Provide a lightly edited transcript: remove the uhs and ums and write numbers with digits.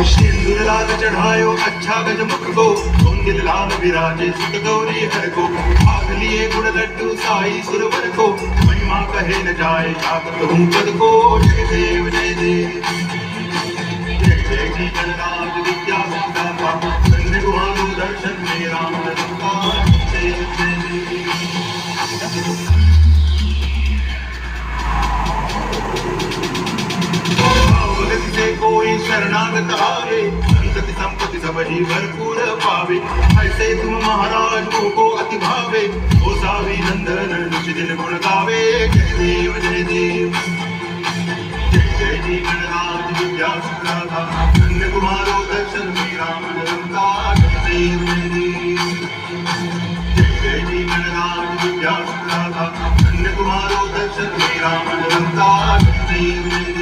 सिंदूर लाल चढ़ायो अच्छा गजमुख को, धुंधिल लाल विराजे सुत गौरी हर को। भाग लिए गुण लड्डू साई सुरवर को, महिमा कहे न जाए जागत हूँ पद को। जय देव जय देव जय जय जी गणराज विद्या सुदामा, धन्य गुहारो दर्शन में राम लंका। जय जय देव भगत से कोई शरणागत आवे, संतति संपत्ति सब ही भरपूर पावे। ऐसे तुम महाराज को अति भावे, ओ सावी नंदन निज दिन गुण गावे। जय देव जय देव जय जय जी गणराज विद्या सुदामा, धन्य कुमारो दर्शन में राम लंका। जय देव जय देव जय जय जी गणराज विद्या सुदामा, धन्य कुमारो दर्शन में राम लंका। जय देव जय देव